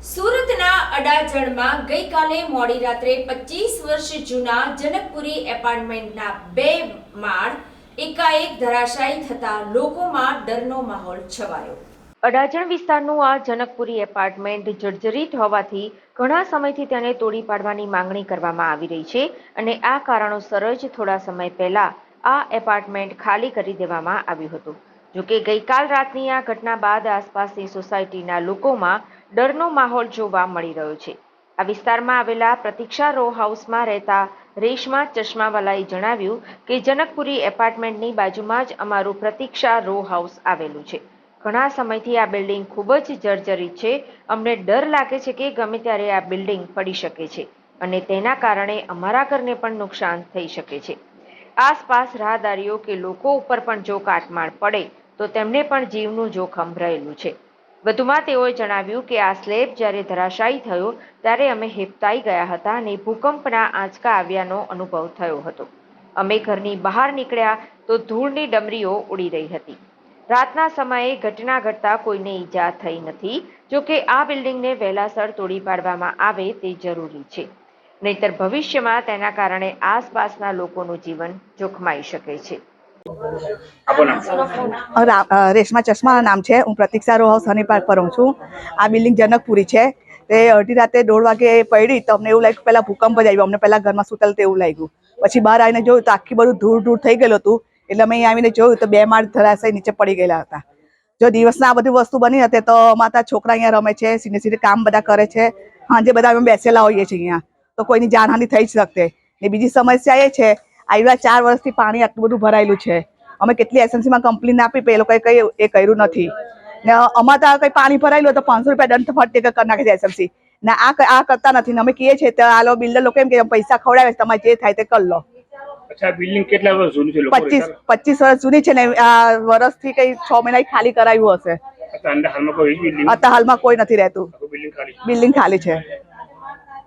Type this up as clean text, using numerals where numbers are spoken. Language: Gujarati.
સુરતના અડાજણમાં ગઈકાલે મોડી રાત્રે 25 વર્ષ જૂના જનકપુરી એપાર્ટમેન્ટના 2 માળ એકાએક ધરાશાયી થતા લોકોમાં ડરનો માહોલ છવાયો। અડાજણ વિસ્તારનું આ જનકપુરી એપાર્ટમેન્ટ જર્જરિત હોવાથી ઘણા સમયથી તેને તોડી પાડવાની માંગણી કરવામાં આવી રહી છે અને આ કારણોસર જ થોડા સમય પહેલા આ એપાર્ટમેન્ટ ખાલી કરી દેવામાં આવ્યું હતું। જોકે ગઈકાલ રાતની આ ઘટના બાદ આસપાસની સોસાયટીના લોકોમાં ડરનો માહોલ જોવા મળી રહ્યો છે। આ વિસ્તારમાં આવેલા પ્રતીક્ષા રો હાઉસમાં રહેતા રેશમા ચશ્માવાલાએ જણાવ્યું કે જનકપુરી એપાર્ટમેન્ટની બાજુમાં જ અમારું પ્રતીક્ષા રો હાઉસ આવેલું છે। ઘણા સમયથી આ બિલ્ડિંગ ખૂબ જ જર્જરિત છે। અમને ડર લાગે છે કે ગમે ત્યારે આ બિલ્ડિંગ પડી શકે છે અને તેના કારણે અમારા ઘરને પણ નુકસાન થઈ શકે છે। આસપાસ રાહદારીઓ કે લોકો ઉપર પણ જો કાટમાળ પડે તો તેમને પણ જીવનું જોખમ રહેલું છે। વધુમાં તેઓએ જણાવ્યું કે આ સ્લેબ જ્યારે ધરાશાયી થયો ત્યારે અમે હેબતાઈ ગયા હતા અને ભૂકંપના આંચકા આવ્યાનો અનુભવ થયો હતો। અમે ઘરની બહાર નીકળ્યા તો ધૂળની ડમરીઓ ઉડી રહી હતી। રાતના સમયે ઘટના ઘટતા કોઈને ઈજા થઈ નથી। જોકે આ બિલ્ડિંગને વહેલાસર તોડી પાડવામાં આવે તે જરૂરી છે, નહીતર ભવિષ્યમાં તેના કારણે આસપાસના લોકોનું જીવન જોખમાઈ શકે છે। રેશમા ચશ્માના નામ છે। હું પ્રતીક્ષા રો હાઉસ હની પાર્ક પર રહું છું। આ બિલ્ડિંગ જનકપુરી છે। તે અડધી રાતે 1:30 વાગે પડી તો અમને એવું લાગ્યું પહેલા ભૂકંપ જ આવ્યો। અમને પહેલા ઘરમાં સુતલ તેવું લાગ્યું। પછી બહાર આવીને જોયું તો આખી બધું ધૂળ થઈ ગયેલું હતું। એટલે અમે અહીં આવીને જોયું તો 2 માળ ધરાશાયી નીચે પડી ગયેલા હતા। જો દિવસના આ બધી વસ્તુ બની હતી તો માતા છોકરા અહીંયા રમે છે, સીધે કામ બધા કરે છે, સાંજે બધા અમે બેસેલા હોઈએ છીએ અહીંયા, તો કોઈની જાનહાનિ થઈ જ શકતે। ને બીજી સમસ્યા એ છે આવ્યા 4 વર્ષથી પાણી આટલું બધું ભરાયેલું છે। અમે કેટલી એસએમસીમાં કમ્પ્લેન આપી પણ એ લોકોએ કંઈ એ કર્યું નથી। ને અમારે તો કંઈ પાણી ભરાયેલું તો 500 રૂપિયા દંડ ફટકે કરી નાખે છે એસએમસી ને આ કરતા નથી ને અમે કહીએ છીએ તો આ બિલ્ડર લોકો એમ કે પૈસા ખવડાવે તમારે જે થાય તે કરી લો। અચ્છા, બિલ્ડિંગ કેટલા વર્ષ જૂની છે? 25 વર્ષ જૂની છે ને આ વર્ષથી કઈ 6 મહિના ખાલી કરાવ્યું હશે। હાલમાં કોઈ અત્યારે હાલમાં કોઈ નથી રહેતું, બિલ્ડિંગ ખાલી છે।